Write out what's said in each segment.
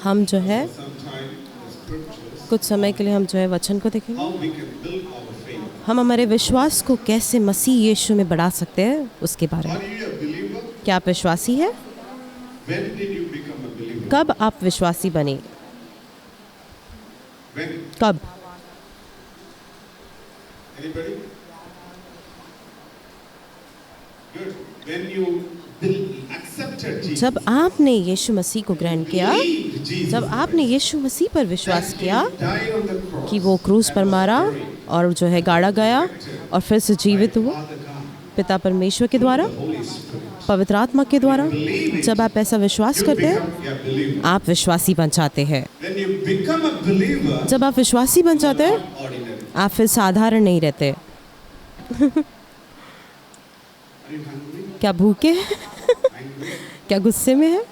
हम जो है कुछ समय के लिए हम जो है वचन को देखेंगे, हम हमारे विश्वास को कैसे मसीह यीशु में बढ़ा सकते हैं उसके बारे में। क्या आप विश्वासी हैं? कब आप विश्वासी बने? कब? जब आपने यीशु मसीह को ग्रहण किया, जब आपने यीशु मसीह पर विश्वास किया कि वो क्रूस पर मारा और जो है गाड़ा गया और फिर से जीवित हुआ पिता परमेश्वर के द्वारा, पवित्र आत्मा के द्वारा। जब आप ऐसा विश्वास करते हैं, आप विश्वासी बन जाते हैं। जब आप विश्वासी बन जाते हैं, आप फिर साधारण नहीं रहते। क्या भूखे हैं? क्या गुस्से में है?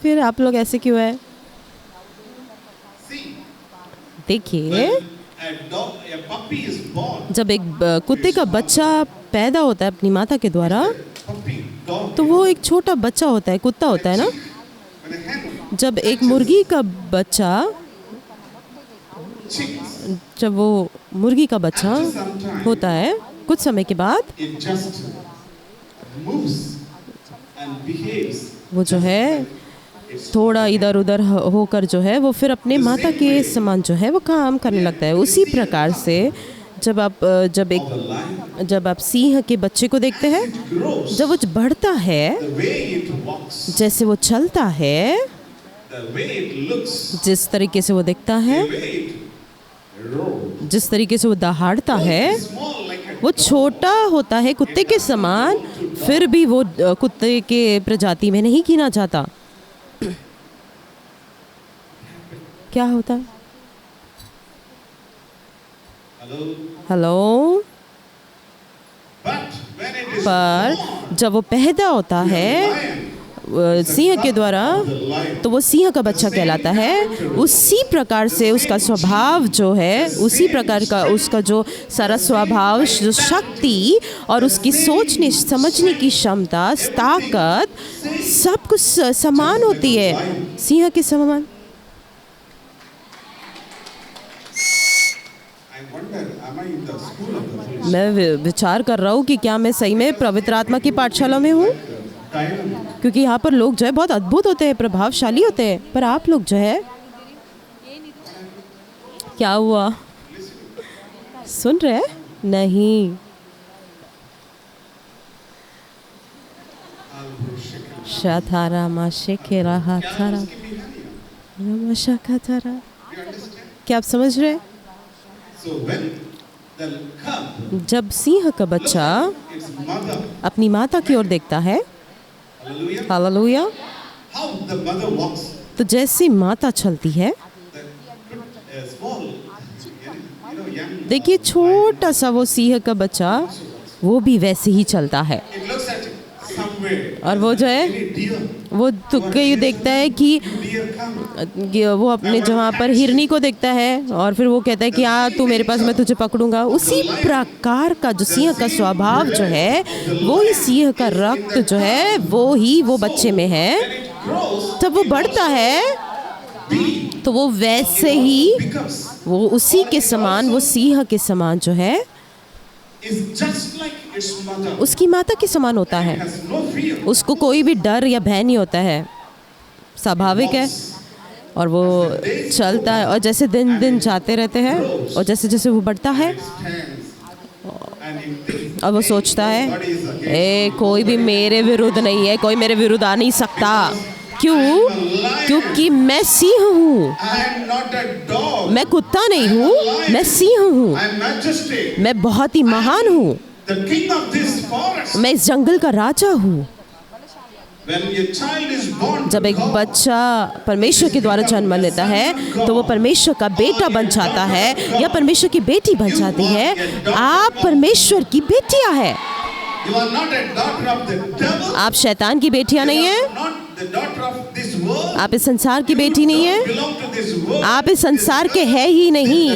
फिर आप लोग ऐसे क्यों है? देखिए, जब एक कुत्ते का बच्चा पैदा होता है अपनी माता के द्वारा, तो वो एक छोटा बच्चा होता है, कुत्ता होता है ना। जब एक मुर्गी का बच्चा, जब वो मुर्गी का बच्चा होता है, कुछ समय के बाद वो जो है थोड़ा इधर उधर होकर जो है वो फिर अपने माता के समान जो है वो काम करने लगता है। उसी प्रकार से जब आप सिंह के बच्चे को देखते हैं, जब वो बढ़ता है, जैसे वो चलता है, जिस तरीके से वो दिखता है, जिस तरीके से वो दहाड़ता है, वो छोटा होता है कुत्ते के समान, फिर भी वो कुत्ते के प्रजाति में नहीं गिना जाता। क्या होता है? हेलो? पर जब वो पैदा होता है सिंह के द्वारा, तो वो सिंह का बच्चा कहलाता है। उसी प्रकार से उसका स्वभाव जो है, उसी प्रकार का उसका जो सारा स्वभाव, जो शक्ति और उसकी सोचने समझने की क्षमता, ताकत, सब कुछ समान होती है, सिंह के समान। मैं विचार कर रहा हूँ कि क्या मैं सही में पवित्र आत्मा की पाठशाला में हूँ, क्योंकि यहाँ पर लोग जो है बहुत अद्भुत होते हैं, प्रभावशाली होते हैं, पर आप लोग जो है, क्या हुआ? सुन रहे हैं? नहीं। शाथारा माशेखेरा हाथारा रमशाखाथारा। क्या आप समझ रहे हैं? जब सिंह का बच्चा अपनी माता की ओर देखता है, हालेलुया, तो जैसी माता चलती है, देखिए छोटा सा वो सिंह का बच्चा, वो भी वैसे ही चलता है। और वो जो है वो तुक्के देखता है कि वो अपने जहाँ पर हिरनी को देखता है और फिर वो कहता है कि हाँ तू मेरे पास, मैं तुझे पकड़ूंगा। उसी प्रकार का जो सिंह का स्वभाव जो है, वो ही सिंह का रक्त जो है वो बच्चे में है। जब वो बढ़ता है तो वो वैसे ही, वो उसी के समान, वो सिंह के समान जो है उसकी माता के समान होता है। उसको कोई भी डर या भय नहीं होता है, स्वाभाविक है। और वो चलता है, और जैसे दिन दिन जाते रहते हैं, और जैसे जैसे वो बढ़ता है, और वो सोचता है कोई भी मेरे विरुद्ध नहीं है, कोई मेरे विरुद्ध आ नहीं सकता। क्यों? क्योंकि मैं सिंह हूँ, मैं कुत्ता नहीं हूँ, मैं सिंह हूँ, मैं बहुत ही महान हूँ, मैं इस जंगल का राजा हूँ। जब एक बच्चा परमेश्वर के द्वारा जन्म लेता है तो वो परमेश्वर का बेटा बन जाता है या परमेश्वर की बेटी बन जाती है। आप परमेश्वर की बेटियां हैं। आप शैतान की बेटियां नहीं हैं, world. आप इस संसार की बेटी नहीं है, Belong to this world. आप इस संसार के है ही नहीं,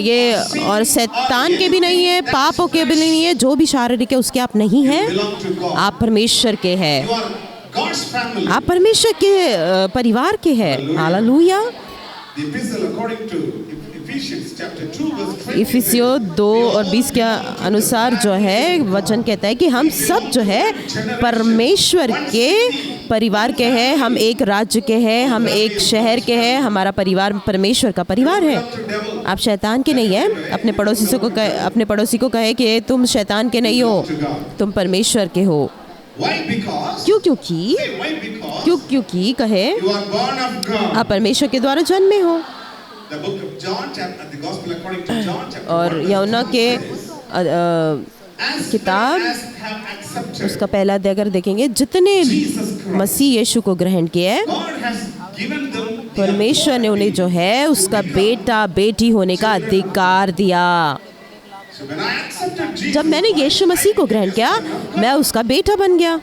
ये और शैतान के भी नहीं है, पापों के भी नहीं है, जो भी शारीरिक है उसके आप नहीं हैं, Belong to God. आप परमेश्वर के हैं, You are God's family. आप परमेश्वर के परिवार के हैं। Hallelujah. The epistle according to Ephesians chapter 2 verse 20. इफिसियो 2:20 के अनुसार जो है वचन कहता है कि हम सब जो है परमेश्वर के परिवार के हैं, हम एक राज्य के हैं, हम एक शहर के हैं, हमारा परिवार परमेश्वर का परिवार है। आप शैतान के नहीं हैं। अपने पड़ोसी को कहे कि तुम शैतान के नहीं हो, तुम परमेश्वर के हो। Why? Because. क्योंकि Say, why? Because क्योंकि कहे you are born of God. आप परमेश्वर के द्वारा जन्मे हो। The book of John, the Gospel according to John, chapter और 1, यूहन्ना verse के 1 says, As किताब many as have accepted उसका पहला अध्याय अगर देखेंगे, जितने मसीह यीशु को ग्रहण किए, God has given them the परमेश्वर ने उन्हें जो है उसका बेटा बेटी होने का अधिकार दिया। So when I accepted Jesus, जब मैंने यीशु मसीह को ग्रहण किया, मैं उसका बेटा बन गया,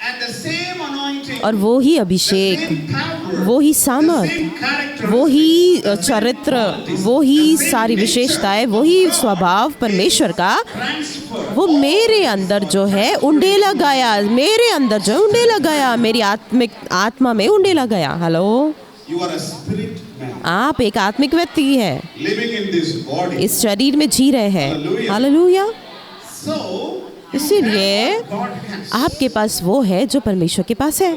and the same anointing, और वो ही अभिषेक, same power, वो ही the सामर्थ, same character, वो ही चरित्र, वो ही सारी विशेषताएं, वो ही स्वभाव परमेश्वर का, transfer वो मेरे अंदर जो है उंडेला गया, मेरे अंदर जो है उंडेला गया, मेरी आत्मा में उंडेला गया। Hello, You are a spirit man आप एक आत्मिक व्यक्ति है, living in this body. इस शरीर में जी रहे हैं। Hallelujah. हालेलुया। So you इसीलिए have what God has. आपके पास वो है जो परमेश्वर के पास है।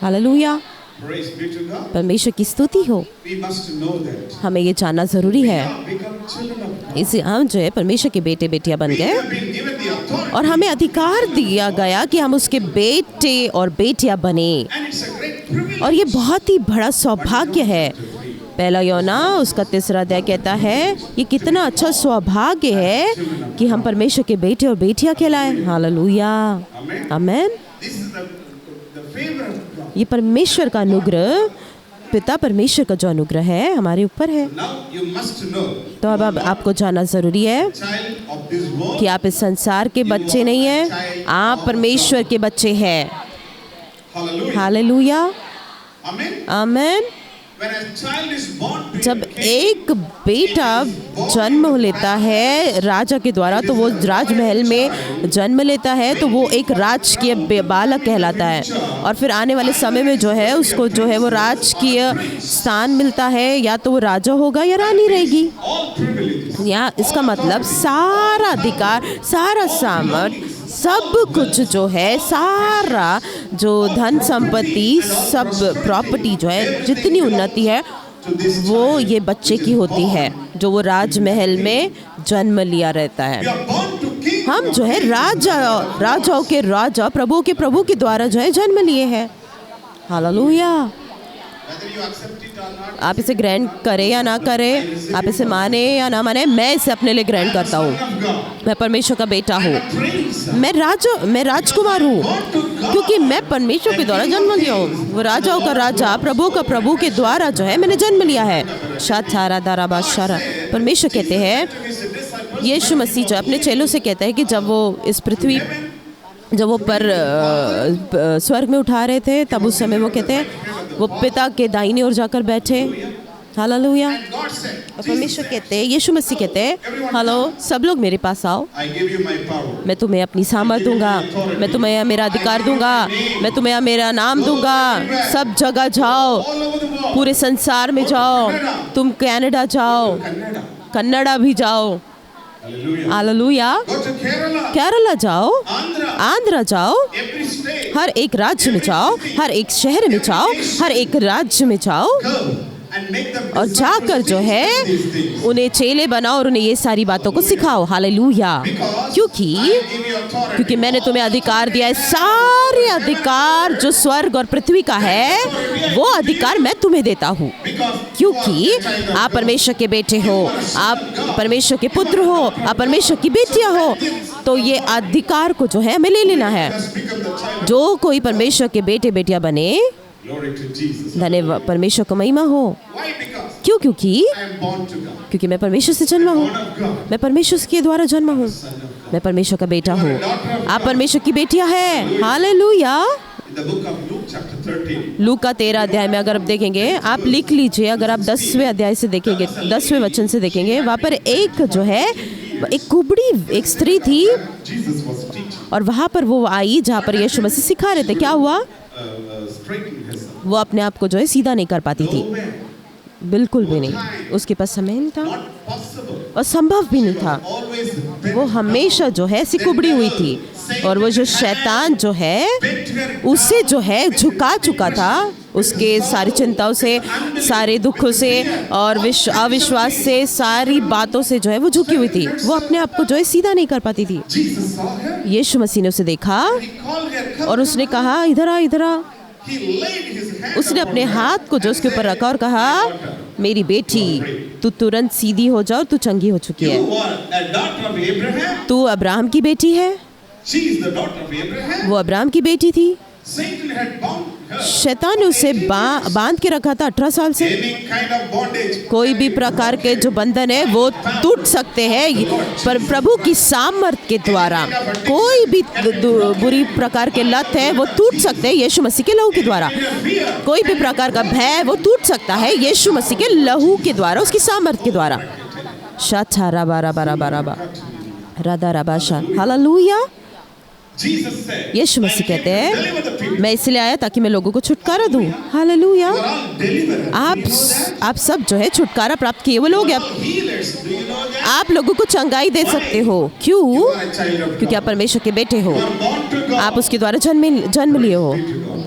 Hallelujah. Praise be to God. परमेश्वर की स्तुति हो। We must know that. हमें ये जानना जरूरी है। Become children of God. इसे हम जो है परमेश्वर के बेटे बेटियां बन We गए, have been given the authority, और हमें अधिकार दिया गया कि हम उसके बेटे और बेटियां बने, and it's a great privilege. और ये बहुत ही बड़ा सौभाग्य है। पहला यूहन्ना उसका 3 अध्याय कहता है, ये कितना अच्छा सौभाग्य है कि हम परमेश्वर के बेटे और बेटियां कहलाएं। Hallelujah. Amen. Amen. This is the favor of God. ये परमेश्वर का अनुग्रह, पिता परमेश्वर का जो अनुग्रह है हमारे ऊपर है। Now you must know, तो अब आपको जानना जरूरी है child of this world, कि आप इस संसार के बच्चे नहीं हैं, आप परमेश्वर के बच्चे हैं। hallelujah. Hallelujah. Amen. Amen. When a child is born to जब a king, एक बेटा जन्म लेता है राजा के द्वारा, तो वो राजमहल में जन्म लेता है, तो वो एक राजकीय बालक कहलाता है, और फिर आने वाले समय में जो है उसको जो है वो राजकीय स्थान मिलता है, या तो वो राजा होगा या रानी रहेगी। all privileges, या इसका मतलब सारा अधिकार, सारा सामर्थ, सब कुछ जो है, सारा जो धन संपत्ति, सब प्रॉपर्टी जो है, जितनी उन्नति है, to this वो ये बच्चे की होती है जो वो राजमहल में जन्म लिया रहता we है। are born to king. हम जो है राजाओं के राजा, प्रभु के प्रभु के द्वारा जो है जन्म लिए हैं। Hallelujah. Whether you accept it or not, आप इसे ग्रहण करें या ना करें, आप इसे माने या ना माने, मैं इसे अपने लिए ग्रहण करता हूँ। son of God, मैं परमेश्वर का बेटा हूँ, prince, मैं राजकुमार हूँ, born to God, क्योंकि मैं परमेश्वर के द्वारा जन्म लिया हूँ। वो राजाओं का राजा, प्रभु का प्रभु के द्वारा जो है मैंने जन्म लिया है। शारा दारा बाशारा। परमेश्वर कहते हैं, to his disciples, यीशु मसीह जो अपने चेलों से कहते हैं कि जब वो इस पृथ्वी, जब वो पर स्वर्ग में उठा रहे थे, तब उस समय वो कहते हैं वो पिता के दाहिने ओर जाकर बैठे। हालेलुया। God said, और परमेश्वर कहते हैं, यीशु मसीह कहते हैं, हेलो सब लोग मेरे पास आओ, I give you my power. मैं तुम्हें अपनी सामर्थ दूंगा, मैं तुम्हें मेरा अधिकार दूंगा, मैं तुम्हें मेरा नाम दूंगा। सब जगह जाओ, All over the world. पूरे संसार में जाओ, तुम कनाडा जाओ, Kannada. कन्नड़ा भी जाओ। Hallelujah. Hallelujah. Go to Kerala, Kerala जाओ, Andhra, आंध्र जाओ, every state. हर एक राज्य में जाओ, हर एक शहर में जाओ, हर एक राज्य में जाओ, Go and make them और जाकर जो है these things. उन्हें चेले बनाओ और उन्हें ये सारी बातों को सिखाओ। हालेलुया। Because क्योंकि I give you authority. क्योंकि मैंने तुम्हें अधिकार दिया है, सारे अधिकार जो स्वर्ग और पृथ्वी का है वो अधिकार मैं तुम्हें देता हूँ। Because क्योंकि आप परमेश्वर के बेटे हो, आप परमेश्वर के पुत्र हो, आप परमेश्वर की बेटियां हो, तो ये अधिकार को जो है हमें ले लेना है। just become the child. जो कोई परमेश्वर के बेटे बेटियां बने, Glory to Jesus. धन्यवाद परमेश्वर को महिमा हो। Why? Because क्यों? क्योंकि I am born to God. क्योंकि मैं परमेश्वर से जन्मा हूँ, Born of God. मैं परमेश्वर के द्वारा जन्मा हूँ, मैं परमेश्वर का बेटा हूँ, आप परमेश्वर की बेटियां हैं। Hallelujah. In the book of Luke chapter 13. लूका 13 अध्याय में अगर आप देखेंगे, आप लिख लीजिए, अगर आप 10वें अध्याय से देखेंगे, 10वें वचन से देखेंगे, वहाँ पर एक जो है, एक कुबड़ी एक स्त्री थी, Jesus was teaching, और वहाँ पर वो आई जहाँ पर यीशु मसीह सिखा रहे थे। क्या हुआ? straightening herself. वो अपने आप को जो है सीधा नहीं कर पाती थी, Nowhere, बिल्कुल भी नहीं। उसके पास समय नहीं था not possible. और संभव भी नहीं था। Always वो हमेशा जो है ऐसी कुबड़ी हुई थी, और वो जो शैतान जो है उसे जो है झुका चुका था, उसके सारी चिंताओं से, सारे दुखों से और अविश्वास से, सारी बातों से जो है वो झुकी हुई थी। वो अपने आप को जो है सीधा नहीं कर पाती थी। Jesus saw her. यीशु मसीह ने उसे देखा He called her. Come. और उसने कहा, इधर आ, इधर आ। He laid his hand उसने अपने upon her हाथ को जो उसके ऊपर रखा और कहा, मेरी बेटी, तू तुरंत सीधी हो जा और तू चंगी हो चुकी है। You are a daughter of Abraham. तू अब्राहम की बेटी है। She is the daughter of Abraham. वो अब्राहम की बेटी थी। Satan had bound her. शैतान ने उसे बांध के रखा था 18 साल से। Any kind of bondage. कोई भी प्रकार के जो बंधन है वो टूट सकते हैं, पर प्रभु की सामर्थ के द्वारा। कोई भी बुरी प्रकार के लत है वो टूट सकते हैं यीशु मसीह के लहू के द्वारा। कोई भी प्रकार का भय वो टूट सकता है यीशु मसीह के लहू के द्वारा, उसकी सामर्थ के द्वारा। शाछा रबा रबा रबा रबा राधा रबाशा, हालेलुया। Jesus said, यीशु मसीह कहते deliver the हैं, people. मैं इसलिए आया ताकि मैं लोगों को छुटकारा दूं। Hallelujah. You are all deliverers. आप सब जो है छुटकारा प्राप्त किए हुए लोग हैं। Healers. Do you know that? आप लोगों को चंगाई दे सकते हो। क्यों? You are a child of क्योंकि आप परमेश्वर के बेटे हो, You are born to God. आप उसके द्वारा जन्म लिए हो।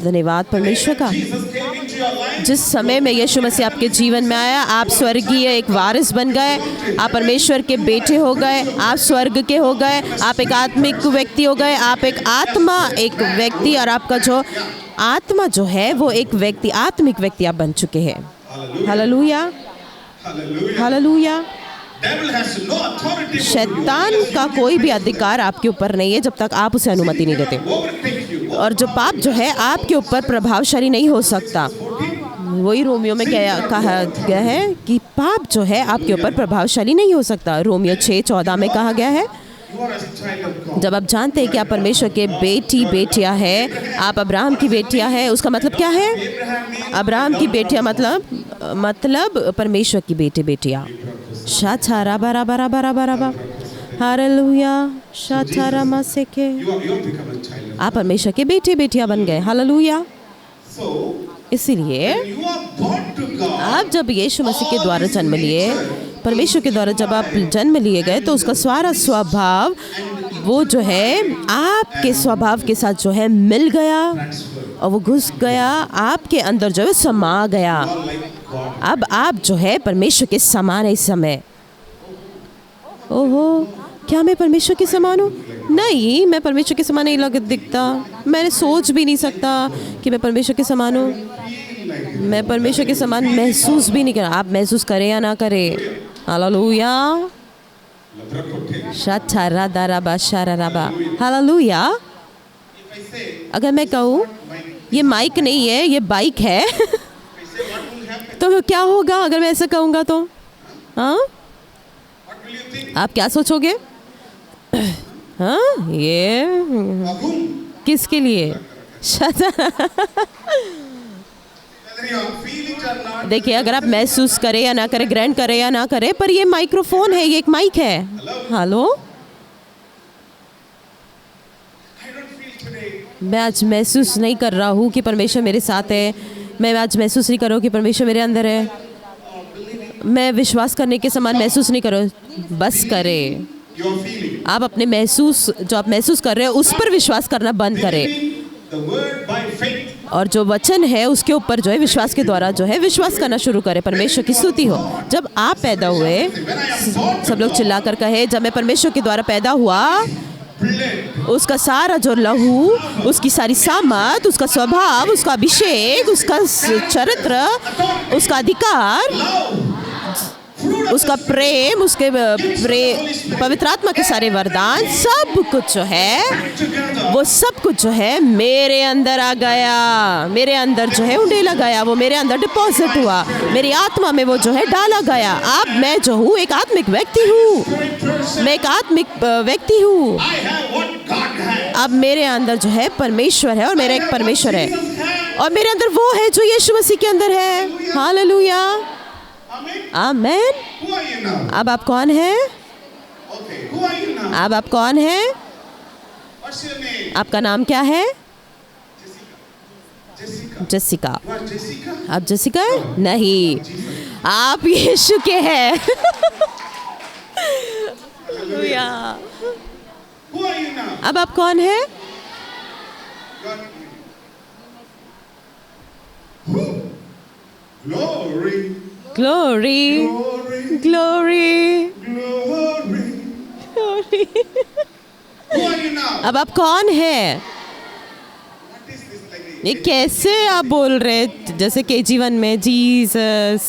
धन्यवाद परमेश्वर का। Jesus came into your life. जिस समय में यीशु मसीह आपके जीवन में आया, आप स्वर्गीय एक वारिस बन गए, आप परमेश्वर के बेटे हो गए, आप स्वर्ग के हो गए, आप एक आत्मिक व्यक्ति हो गए, आप एक आत्मा, एक व्यक्ति, और आपका जो आत्मा जो है वो एक व्यक्ति, आत्मिक व्यक्ति आप बन चुके हैं। Hallelujah, Hallelujah. Hallelujah. Devil has no authority over you. शैतान का कोई भी अधिकार आपके ऊपर नहीं है जब तक आप उसे अनुमति नहीं देते। Overtake you. और जो पाप जो है आपके ऊपर प्रभावशाली नहीं हो सकता। वही रोमियो में कहा गया है कि पाप जो है आपके ऊपर प्रभावशाली नहीं हो सकता। रोमियो 6:14 में कहा गया है, You are a child of God. जब आप जानते हैं कि आप परमेश्वर के बेटियां हैं, आप अब्राहम की बेटियां हैं, उसका मतलब क्या है? अब्राहम की बेटियां मतलब परमेश्वर की बेटियां। शाछारा बरा बरा बरा बरा बरा, hallelujah. शाछारा मासेके, You have become a child of आप परमेश्वर के बेटियां बन गए। हालेलुया। God. So, इसीलिए you are born to God. आप जब यीशु मसीह के द्वारा जन्म लिए, परमेश्वर के द्वारा जब आप जन्म लिए गए, तो उसका सारा स्वभाव वो जो है आपके स्वभाव के साथ जो है मिल गया और वो घुस गया आपके अंदर, जो है समा गया। अब आप जो है परमेश्वर के समान है इस समय। ओहो, क्या मैं परमेश्वर के समान हूँ? नहीं, मैं परमेश्वर के समान नहीं दिखता। मैंने सोच भी नहीं सकता कि मैं परमेश्वर के समान हूँ। मैं परमेश्वर के समान महसूस भी नहीं कर। आप महसूस करें या ना करें, हालेलुया। शाछारा दाराबा शाराराबा, हालेलुया। अगर मैं कहूँ ये माइक नहीं है, ये बाइक है तो क्या होगा अगर मैं ऐसा कहूँगा तो? हाँ, आप क्या सोचोगे? हाँ, ये किसके लिए? देखिए, अगर आप महसूस करें या ना करें, ग्रहण करें या ना करें, पर ये माइक्रोफोन है, ये एक माइक है। हेलो, मैं आज महसूस नहीं कर रहा हूँ कि परमेश्वर मेरे साथ है। मैं आज महसूस नहीं कर रहा हूँ कि परमेश्वर मेरे अंदर है। मैं विश्वास करने के समान महसूस नहीं करो। बस करें, आप अपने महसूस, जो आप महसूस कर रहे हो उस पर विश्वास करना बंद करें, और जो वचन है उसके ऊपर जो है विश्वास के द्वारा जो है विश्वास करना शुरू करें। परमेश्वर की स्तुति हो। जब आप पैदा हुए, सब लोग चिल्लाकर कहे, जब मैं परमेश्वर के द्वारा पैदा हुआ, उसका सारा जो लहू, उसकी सारी सामर्थ, उसका स्वभाव, उसका अभिषेक, उसका चरित्र, उसका अधिकार, उसका प्रेम, उसके पवित्र आत्मा के सारे वरदान, सब कुछ जो है वो सब कुछ जो है मेरे अंदर आ गया, मेरे अंदर जो है उंडेला गया, वो मेरे अंदर डिपॉजिट हुआ, मेरी आत्मा में वो जो है डाला गया। अब मैं जो हूँ एक आत्मिक व्यक्ति हूँ, मैं एक आत्मिक व्यक्ति हूँ। अब मेरे अंदर जो है परमेश्वर है और मेरा एक परमेश्वर है। और मेरे अंदर वो है जो यीशु मसीह के अंदर है। Hallelujah, Amen. Amen. Who are you now? अब आप कौन हैं? Okay. Who are you now? अब आप कौन हैं? What's your name? आपका नाम क्या है? Jessica. Jessica. You are Jessica? आप जेसिका है? नहीं, आप यीशु के हैं। Hallelujah. Who are you now? अब आप कौन हैं? God. Who? Glory. Glory, Glory. Glory, Glory. Glory. Who are you now? अब आप कौन हैं? What is this like? ये कैसे आप बोल रहे जैसे KG1 में Jesus?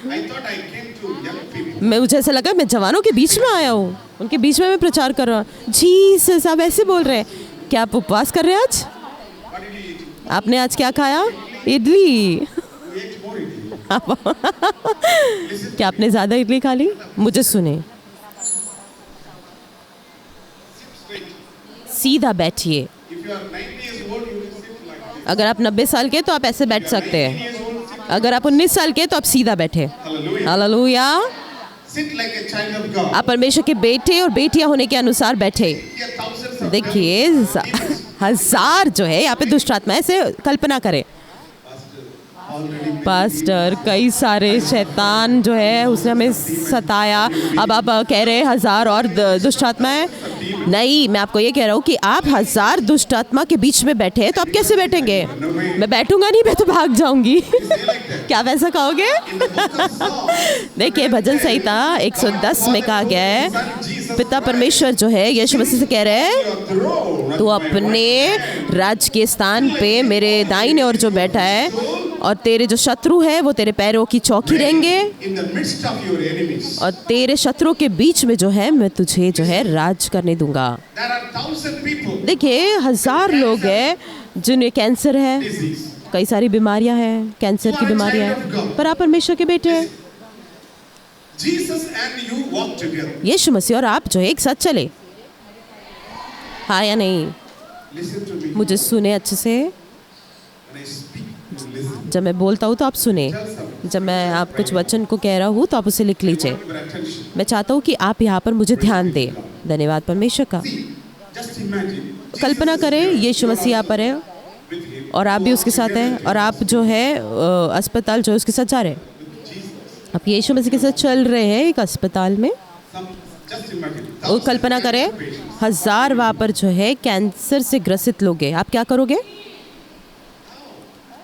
I thought I came to young people. मुझे ऐसा लगा मैं जवानों के बीच में आया हूँ, उनके बीच में मैं प्रचार कर रहा हूँ। जीसस, आप ऐसे बोल रहे हैं। क्या आप उपवास कर रहे हैं आज? What did you eat? आपने आज क्या खाया? Idli. You ate more idli. क्या आपने ज़्यादा इडली खा ली? मुझे सुने, सीधा बैठिए। If you are 90 years old, you will sit like this. अगर आप 90 साल के तो आप ऐसे बैठ सकते हैं। Years old, sit. अगर आप 19 साल के तो आप सीधा बैठे। Hallelujah. Hallelujah. Sit like a child of God. आप परमेश्वर के बेटे और बेटियां होने के अनुसार बैठे। Here thousands of देखिए, हजार जो है यहाँ पे दुष्ट आत्माएं से कल्पना करें। already पास्टर, कई सारे शैतान जो है उसने हमें सताया। अब आप कह रहे हैं हजार और दुष्ट आत्माएं? नहीं, मैं आपको ये कह रहा हूँ कि आप हजार दुष्ट आत्मा के बीच में बैठे हैं तो आप कैसे बैठेंगे? मैं बैठूंगा नहीं, मैं तो भाग जाऊंगी। क्या आप ऐसा कहोगे? देखिए, भजन संहिता 110 में कहा गया है, पिता परमेश्वर जो है यीशु मसीह से कह रहे हैं, तू अपने राज के स्थान पे मेरे दाहिने ओर जो बैठा है और तेरे जो शत्रु है वो तेरे पैरों की चौकी रहेंगे, in the midst of your enemies. और तेरे शत्रुओं के बीच में जो है मैं तुझे जो है राज करने दूंगा। There are 1,000 people. देखिए, हजार लोग हैं जिन्हें कैंसर है, Disease. कई सारी बीमारियां हैं, कैंसर की बीमारियां हैं, पर आप परमेश्वर के बेटे हैं। Jesus and you walk together. यीशु मसीह और आप जो है एक साथ चले, हाँ या नहीं? Listen to me. मुझे सुने अच्छे से। When I speak, you listen. जब मैं बोलता हूँ तो आप सुने, जब मैं आप कुछ वचन को कह रहा हूँ तो आप उसे लिख लीजिए। Your attention. मैं चाहता हूँ कि आप यहाँ पर मुझे ध्यान दें। धन्यवाद परमेश्वर का। Just imagine. कल्पना करें यीशु मसीह यहाँ पर है With him. और आप भी उसके साथ हैं, और आप जो है अस्पताल जो है उसके साथ जा रहे हैं। आप यीशु मसीह के साथ चल रहे हैं एक अस्पताल में। Just imagine. और कल्पना करें हजार वहाँ पर जो है कैंसर से ग्रसित लोग हैं, आप क्या करोगे?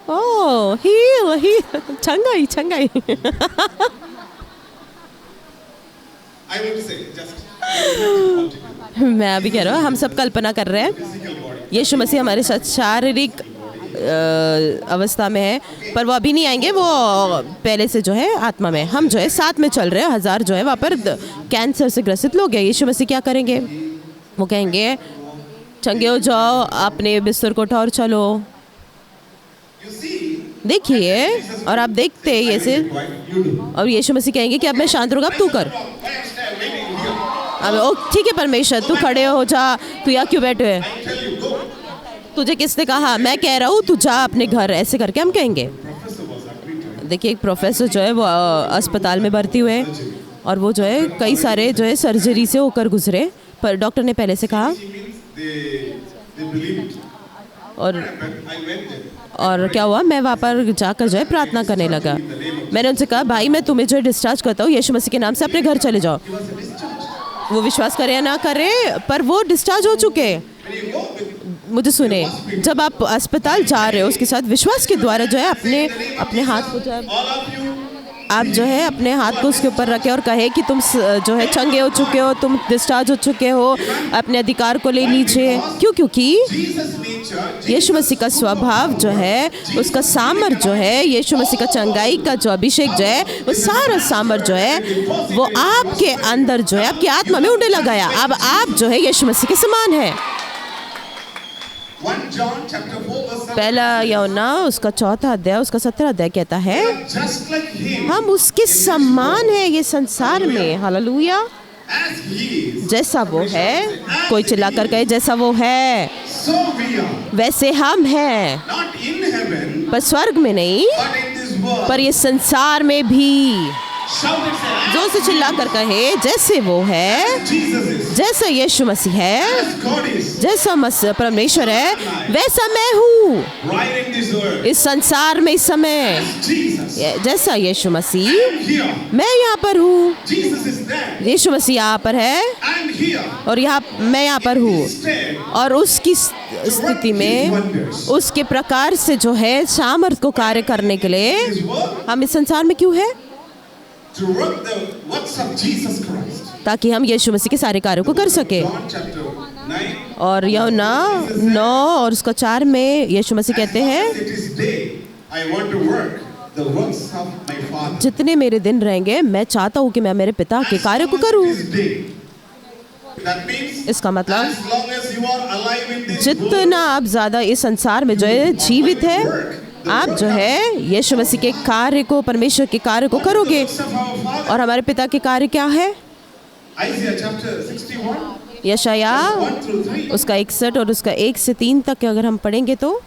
ओह, ही छंगाई छंगाई। I would say just. मैं अभी कह रहा हूँ, हम सब कल्पना कर रहे हैं Physical body. यीशु मसीह हमारे साथ शारीरिक अवस्था में है, पर वो अभी नहीं आएंगे, वो पहले से जो है आत्मा में। हम जो है साथ में चल रहे हैं, हजार जो है वहाँ पर कैंसर से ग्रसित लोग हैं। यीशु मसीह क्या करेंगे? वो कहेंगे, चंगे हो जाओ, अपने बिस्तर को उठाओ और चलो। You see. देखिए, और आप देखते हैं ऐसे, Why you do? और यीशु मसीह कहेंगे कि अब मैं शांत रहूँगा, अब तू कर। Why am I waiting here? अब ओ ठीक है परमेश्वर, तू खड़े हो जा, तू यहाँ क्यों बैठे है? I tell you, go. तुझे किसने कहा? मैं कह रहा हूँ तू जा अपने घर, ऐसे करके हम कहेंगे। Professor was agreed to. देखिए, एक प्रोफेसर जो है वो अस्पताल में भर्ती हुए, और वो जो है कई सारे जो है सर्जरी से होकर गुजरे, पर डॉक्टर ने पहले से कहा, He means they believe it. और But I went there. और क्या हुआ, मैं वहाँ पर जाकर जो है प्रार्थना करने लगा। मैंने उनसे कहा, भाई मैं तुम्हें जो है डिस्चार्ज करता हूँ यीशु मसीह के नाम से, अपने घर चले जाओ। वो विश्वास करे या ना करे, पर वो डिस्चार्ज हो चुके हैं। When you go with मुझे सुने, जब आप अस्पताल जा रहे हो उसके साथ विश्वास के द्वारा जो है अपने हाथ को जो है all of you, आप जो है अपने हाथ को उसके ऊपर रखे और कहे कि तुम जो है चंगे हो चुके हो, तुम डिस्चार्ज हो चुके हो, अपने अधिकार को ले लीजिए। क्यों? क्योंकि Jesus' nature, यीशु मसीह का स्वभाव जो है, उसका सामर जो है, यीशु मसीह का चंगाई का जो अभिषेक जो है, वो सारा सामर जो है वो आपके अंदर जो है, आपकी आत्मा में उड़ने लगाया। अब आप जो है यीशु मसीह के समान है। 1 John chapter 4 verse 7. पहला यूहन्ना उसका 4 अध्याय उसका 17 अध्याय कहता है, Just like him, हम उसके समान है ये संसार में। हालेलुया। as he is, जैसा वो है, कोई चिल्लाकर कहे जैसा वो है so we are. वैसे हम हैं। Not in heaven, पर स्वर्ग में नहीं, but in this world. पर ये संसार में भी। Shout it, say, जोर से चिल्ला कर कहे, जैसे वो है, Jesus is. जैसा यीशु मसीह है, As God is. जैसा परमेश्वर है, वैसा मैं हूँ Right in this world. इस संसार में इस समय। Jesus. जैसा यीशु मसीह, I'm here. मैं यहाँ पर हूँ। Jesus is there. यीशु मसीह यहाँ पर है I'm here. और मैं यहाँ पर हूँ। Instead, और उसकी स्थिति में, उसके प्रकार से जो है सामर्थ को कार्य करने के लिए His work हम इस संसार में क्यों है? to work the works of Jesus Christ. ताकि हम यीशु मसीह के सारे कार्यों को कर सके। John chapter 9. और यूहन्ना 9 और उसका 4 में यीशु मसीह कहते As long हैं, as it is day, I want to work the works of my Father. जितने मेरे दिन रहेंगे मैं चाहता हूँ कि मैं मेरे पिता के कार्य को करूँ। As long as it is day. That means इसका मतलब as long as you are alive in this world, जितना आप ज़्यादा इस संसार में जो है जीवित है, आप जो है यीशु मसीह के कार्य को, परमेश्वर के कार्य को करोगे। works of our Father. और हमारे पिता के कार्य क्या है? Isaiah chapter 61, यशाया 1 through 3. उसका 61 और उसका 1 से 3 तक अगर हम पढ़ेंगे तो,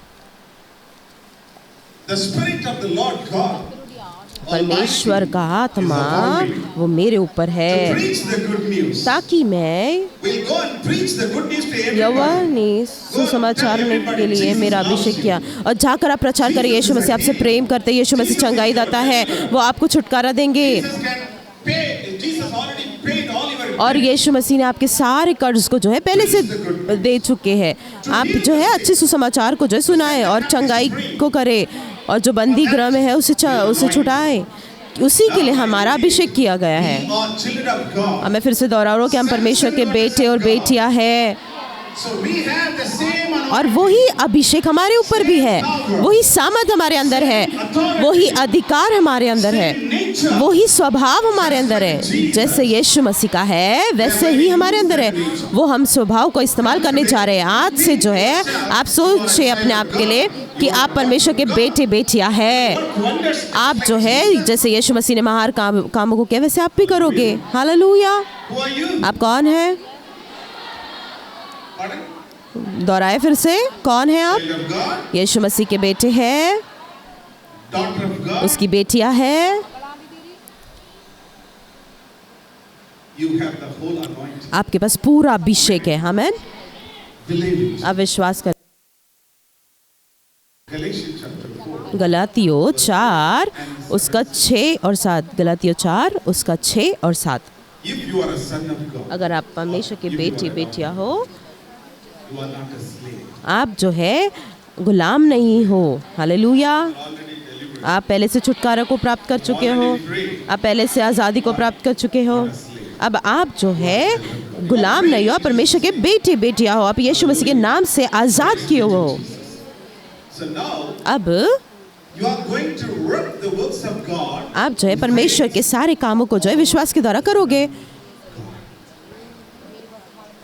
The Spirit of the Lord God परमेश्वर का आत्मा वो मेरे ऊपर to है preach the good news. ताकि मैं We'll go and preach the good news to everybody. यौवनी सुसमाचार के लिए मेरा अभिषेक किया। और जाकर आप प्रचार करें, यीशु मसीह आपसे प्रेम करते, यीशु मसीह चंगाई दाता है, वो आपको छुटकारा देंगे। Jesus can pay. Jesus already paid all your और यीशु मसीह ने आपके सारे कर्ज को जो है पहले से दे चुके हैं। आप जो है अच्छे सुसमाचार को जो है सुनाए और चंगाई को करे, और जो बंदी गृह में है उसे छुटाए। उसी के लिए हमारा अभिषेक किया गया है। We are children of God. अब मैं फिर से दोहरा रहा हूँ कि हम परमेश्वर के बेटे और बेटियां हैं, So we have the same और वही अभिषेक हमारे ऊपर भी है, वही सामर्थ हमारे अंदर है, वही अधिकार हमारे अंदर है, वही स्वभाव हमारे अंदर है। जैसे यीशु मसीह का है वैसे ही हमारे अंदर है। वो हम स्वभाव को इस्तेमाल करने जा रहे हैं। आज से जो है आप सोचिए अपने आप के लिए कि आप परमेश्वर के बेटे बेटियां हैं। wonders. आप जो है जैसे यीशु मसीह ने महान कामों को किया वैसे आप भी करोगे। हालेलुया। Who are you? आप कौन है? Pardon? दोहराए फिर से, कौन है आप? Child of God, यीशु मसीह के बेटे हैं, daughter of God. उसकी बेटियां हैं। You have the whole anointing. आपके पास पूरा अभिषेक है। आमीन। Believe it. आप विश्वास कर। Galatians chapter 4. गलातियों 4 उसका 6 और 7। गलातियों 4 उसका 6 और 7। If you are a son of God, अगर आप परमेश्वर के बेटे बेटियां हो, you are not a slave. आप जो है गुलाम नहीं हो। हालेलुया। आप पहले से छुटकारा को प्राप्त कर चुके हो, आप पहले से आज़ादी को प्राप्त कर चुके हो। अब आप जो है गुलाम नहीं हो, आप परमेश्वर के बेटे बेटियां हो, आप यीशु मसीह के नाम से आज़ाद किए हो। So now अब you are going to work the works of God. आप जो है परमेश्वर के सारे कामों को जो है विश्वास के द्वारा करोगे।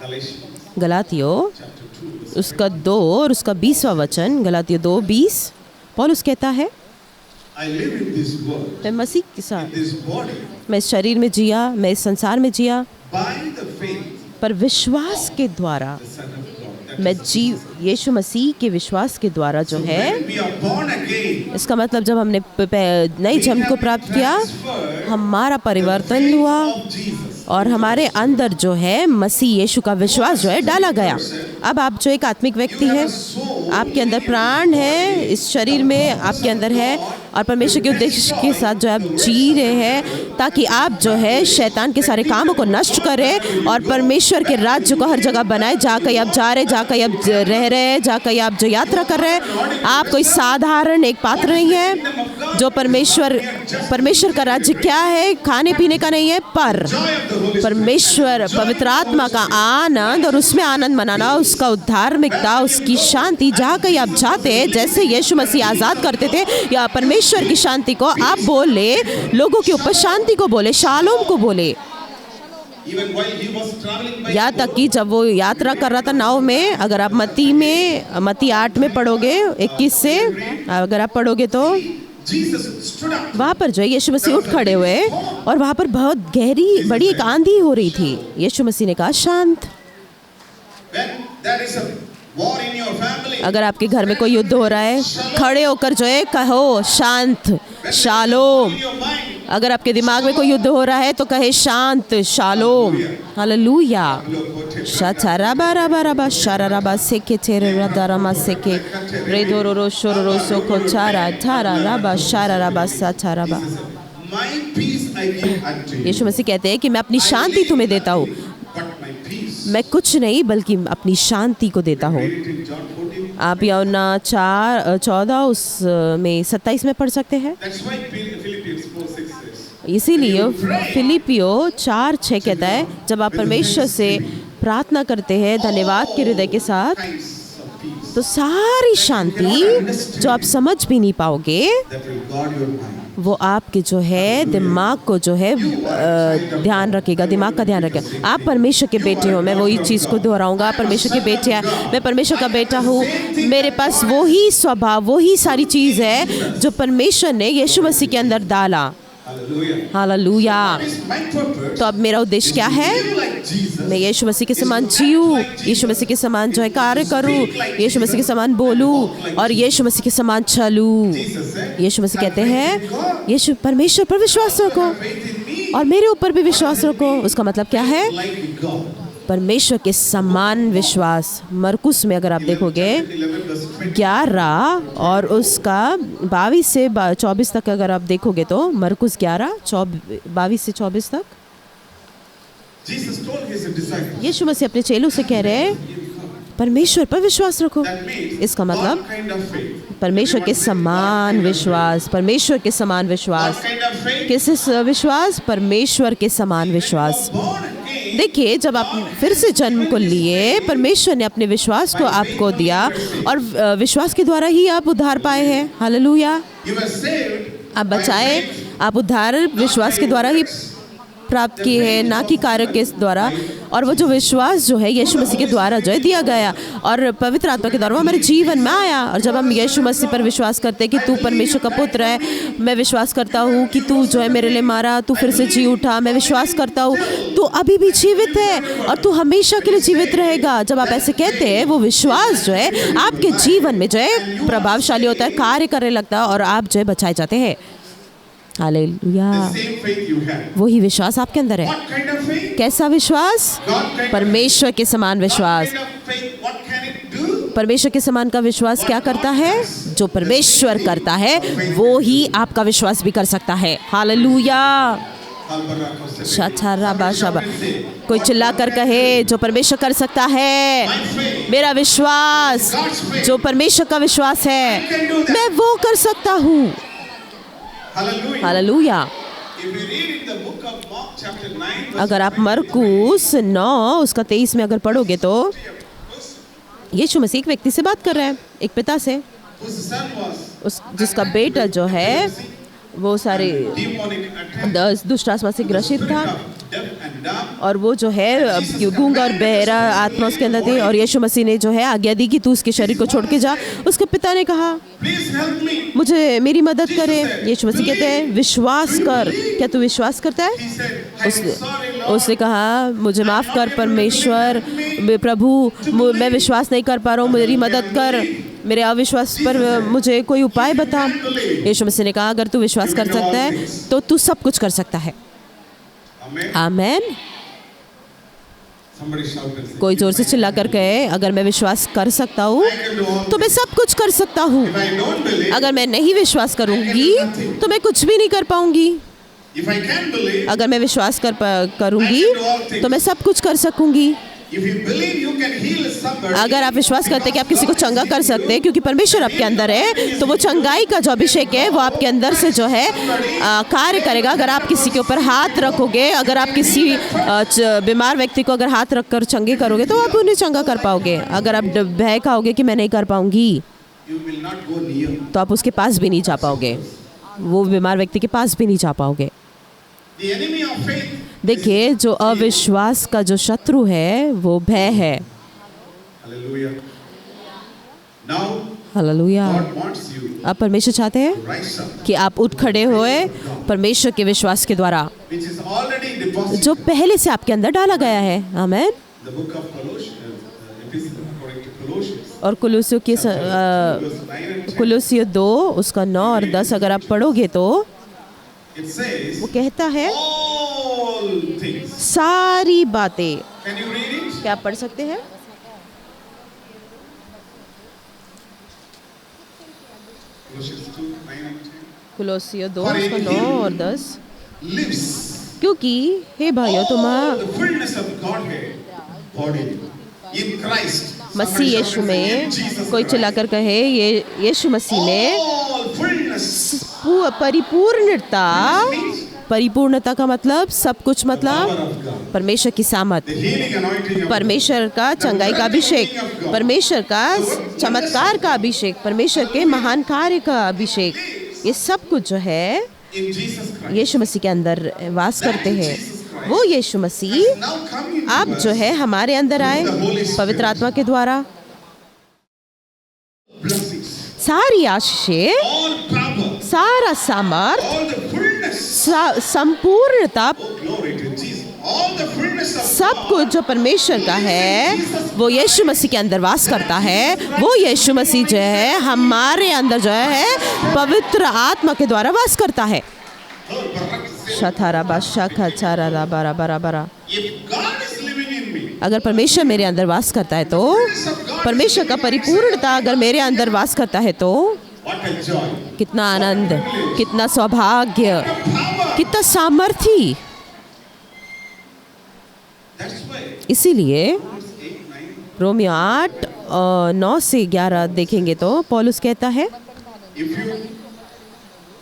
Galatians गलातियों chapter 2. उसका 2 और उसका 20वां वचन। गलातियों 2:20 पौलुस कहता है, I live in this world, मैं मसीह के साथ, this body, मैं इस शरीर में जिया, मैं इस संसार में जिया, by the faith पर विश्वास के द्वारा of the Son of God. मैं यीशु मसीह के विश्वास के द्वारा जो है। When we are born again, इसका मतलब जब हमने नई जन्म को प्राप्त किया, हमारा परिवर्तन हुआ of Jesus. और हमारे अंदर जो है मसीह यीशु का विश्वास जो है डाला गया। अब आप जो एक आत्मिक व्यक्ति हैं, आपके अंदर प्राण है, इस शरीर में आपके अंदर है, और परमेश्वर के उद्देश्य के साथ जो आप जी रहे हैं, ताकि आप जो है शैतान के सारे कामों को नष्ट करें और परमेश्वर के राज्य को हर जगह बनाए। जहाँ कहीं आप जा रहे, जहाँ कहीं आप रह रहे हैं, जहाँ कहीं आप जो यात्रा कर रहे हैं, आप कोई साधारण एक पात्र नहीं है। जो परमेश्वर का राज्य क्या है? खाने पीने का नहीं है, पर परमेश्वर पवित्र आत्मा का आनंद और उसमें आनंद मनाना, उसका धार्मिकता, उसकी शांति। जहाँ कहीं आप जाते हैं, जैसे यीशु मसीह आज़ाद करते थे, या परमेश्वर की शांति को आप बोले, लोगों के ऊपर शांति को बोले, शालोम को बोले। Even while he was traveling by यहाँ तक कि जब वो यात्रा कर रहा था नाव में, अगर आप मत्ती 8 में पढ़ोगे 21 से अगर आप पढ़ोगे तो Jesus stood up. वहाँ पर जो है यीशु मसीह उठ खड़े हुए, और वहाँ पर बहुत गहरी बड़ी एक आंधी हो रही थी। यीशु मसीह ने कहा शांत। When there is a war in your family, अगर आपके घर में कोई युद्ध हो रहा है, खड़े होकर जो है कहो शांत, शालोम। in your mind, अगर आपके दिमाग में कोई युद्ध हो रहा है तो कहे शांत, शालोम। हालेलुया। शाचाराबा राबा राबा शाराराबा सेके तेरे रदारामा सेके रेदोरोरो शोरोरो सोको चारा थारा राबा शाराराबा साचाराबा। my peace I give unto you, यीशु मसीह कहते हैं कि मैं अपनी शांति तुम्हें देता हूँ। but my peace. मैं कुछ नहीं बल्कि अपनी शांति को देता हूँ। Read it in John 14. आप यूहन्ना 4:14 उसमें 27 में पढ़ सकते हैं। That's why Philippians 4:6 says, इसीलिए फिलिपियो 4:6 कहता है, जब आप परमेश्वर से प्रार्थना करते हैं धन्यवाद के हृदय के साथ, kinds of peace तो सारी शांति जो आप समझ भी नहीं पाओगे, that will guard your mind. वो आपके जो है दिमाग को जो है ध्यान रखेगा, दिमाग का ध्यान रखेगा। आप परमेश्वर के बेटे हो। मैं वही चीज़ को दोहराऊंगा, आप परमेश्वर के बेटे हैं, मैं परमेश्वर का बेटा हूँ। मेरे पास वही स्वभाव, वही सारी चीज़ है जो परमेश्वर ने यीशु मसीह के अंदर डाला। Hallelujah. Hallelujah. What is my purpose? तो अब मेरा उद्देश्य क्या है? Live like Jesus. मैं यीशु मसीह के समान जीऊँ, यीशु मसीह के समान जो है कार्य करूँ, यीशु मसीह के समान बोलूँ और यीशु मसीह के समान चलूँ। Jesus said, यीशु मसीह कहते हैं, यीशु परमेश्वर पर विश्वास रखो faith in me, और मेरे ऊपर भी विश्वास रखो। उसका मतलब क्या है? like with God. परमेश्वर के समान विश्वास। मरकुस में अगर आप देखोगे 11 verse 20. 11 और उसका 22 से 24 तक अगर आप देखोगे तो मरकुस 11 22 से 24 तक Jesus told his disciples, यीशु मसीह अपने चेलों से कह रहे हैं, परमेश्वर पर विश्वास रखो। that means इसका मतलब what kind of faith? परमेश्वर के समान विश्वास, परमेश्वर के समान What विश्वास। kind of faith? किस विश्वास? परमेश्वर के समान विश्वास। Born again, देखिए, जब आप फिर से जन्म को लिए, परमेश्वर ने अपने विश्वास को आपको दिया और विश्वास के द्वारा ही आप उद्धार पाए हैं। हालेलुया। you were saved आप by बचाए, faith, आप उद्धार विश्वास के द्वारा ही प्राप्त किए हैं, ना कि कार्य के द्वारा। और वो जो विश्वास जो है यीशु मसीह के द्वारा जो है दिया गया और पवित्र आत्मा के द्वारा वो हमारे जीवन में आया। और जब हम यीशु मसीह पर विश्वास करते हैं कि तू परमेश्वर का पुत्र है, मैं विश्वास करता हूँ कि तू जो है मेरे लिए मारा, तू फिर से जी उठा, मैं विश्वास करता हूँ तू अभी भी जीवित है और तू हमेशा के लिए जीवित रहेगा। जब आप ऐसे कहते हैं, वो विश्वास जो है आपके जीवन में जो है प्रभावशाली होता है, कार्य करने लगता है और आप जो है बचाए जाते हैं। Hallelujah. the same faith you have. वही विश्वास आपके अंदर है। What kind of faith? कैसा विश्वास? God kind of परमेश्वर के समान What विश्वास। kind of faith? What can it do? परमेश्वर के समान का विश्वास क्या करता है? जो परमेश्वर करता है वो ही आपका विश्वास भी कर सकता है। हालेलुया। शाचाराबा शाबा। कोई चिल्ला कर कहे, जो परमेश्वर कर सकता है, मेरा विश्वास, जो परमेश्वर का विश्वास है, मैं वो कर सकता हूँ। Hallelujah. Hallelujah. If you read in the book of Mark chapter 9, verse अगर आप मरकुस 9 उसका 23 में अगर पढ़ोगे तो यीशु मसीह एक व्यक्ति से बात कर रहे हैं, एक पिता से, whose son was जिसका बेटा जो है वो सारे demonic attack, दुष्ट आत्मा से ग्रसित था deaf and dumb. और वो जो है गूंगा और बहरा आत्मा उसके अंदर थी। और यीशु मसीह ने जो है आज्ञा दी कि तू उसके शरीर को छोड़ के जा। उसके पिता ने कहा, Please help me. मुझे मेरी मदद करे। यीशु मसीह कहते हैं, विश्वास कर। क्या तू विश्वास करता है? He said, I am sorry, Lord. उसने कहा, मुझे माफ़ कर परमेश्वर, प्रभु, मैं विश्वास नहीं कर पा रहा हूँ, मेरी मदद कर, मेरे अविश्वास पर मुझे कोई उपाय बता। यीशु मसीह ने कहा, अगर तू विश्वास कर सकता है तो तू सब कुछ कर सकता है। Amen. Amen. Somebody shout and say, कोई जोर से चिल्ला कर कहे, अगर मैं विश्वास कर सकता हूँ I can do all तो मैं सब कुछ कर सकता हूँ। If I don't believe, अगर मैं नहीं विश्वास करूँगी तो मैं कुछ भी नहीं कर पाऊँगी। if I can believe, अगर मैं विश्वास करूँगी तो मैं सब कुछ कर सकूँगी। if you believe you can heal somebody, अगर आप विश्वास करते हैं कि आप किसी को चंगा कर सकते हैं क्योंकि परमेश्वर आपके अंदर है, तो वो चंगाई का जो अभिषेक है वो आपके अंदर से जो है कार्य करेगा। अगर आप किसी के ऊपर हाथ रखोगे, अगर आप किसी बीमार व्यक्ति को अगर हाथ रख कर चंगे करोगे तो आप उन्हें चंगा कर पाओगे। अगर आप भय खाओगे कि मैं नहीं कर पाऊंगी you will not go near. तो आप उसके पास भी नहीं जा पाओगे, वो बीमार व्यक्ति के पास भी नहीं जा पाओगे। The enemy of faith, देखिए, जो अविश्वास का जो शत्रु है वो भय है। hallelujah. Now, hallelujah. God wants you अब परमेश्वर चाहते हैं to rise up, कि आप उठ खड़े होए परमेश्वर के विश्वास के द्वारा, which is already deposited. जो पहले से आपके अंदर डाला गया है। आमेन। The book of Colossians, epistle according to Colossians. और कुलुस्सियों 2 उसका 9 और 10 अगर आप पढ़ोगे तो It says, वो कहता है all things. सारी बातें। Can you read it? क्या आप पढ़ सकते हैं? Colossians 2, 9 and 10. कुलुस्सियों 2 उसका 9 और 10। Lives क्योंकि हे भाइयों all तुम्हारा the fullness of Godhead bodily in Christ. Masih Somebody Yeshu shout and say, "In में Jesus कोई Christ." चिल्लाकर कहे ये यीशु मसीह में All fullness. परिपूर्णता। परिपूर्णता का मतलब सब कुछ, Power मतलब of God. परमेश्वर की सामर्थ, The healing anointing of God. परमेश्वर का चंगाई का अभिषेक, परमेश्वर का चमत्कार का अभिषेक, परमेश्वर के महान कार्य का अभिषेक, ये सब कुछ जो है In Jesus Christ. यीशु मसीह के अंदर वास करते हैं। वो यीशु मसीह Now come into अब us जो है हमारे अंदर आए पवित्र आत्मा के द्वारा। blessings. सारी आशीषें, All power. सारा सामर्थ, All the fullness. संपूर्णता, Oh, glory to Jesus. All the fullness of सब God. कुछ जो परमेश्वर का है वो यीशु मसीह के अंदर वास करता है। वो यीशु मसीह जो है हमारे अंदर जो है पवित्र आत्मा के द्वारा वास करता है। Oh, Barak said, शथारा बादशाह खचारा रा बारा बारा बारा। if God is living in me, अगर परमेश्वर मेरे अंदर वास करता है तो, fullness of God, परमेश्वर का परिपूर्णता अगर मेरे अंदर वास करता है तो what a joy. कितना आनंद, कितना सौभाग्य, Power. कितना सामर्थी। That's why इसीलिए Romans 8, 9, रोमियो 8 9 से 11 देखेंगे तो पौलुस कहता है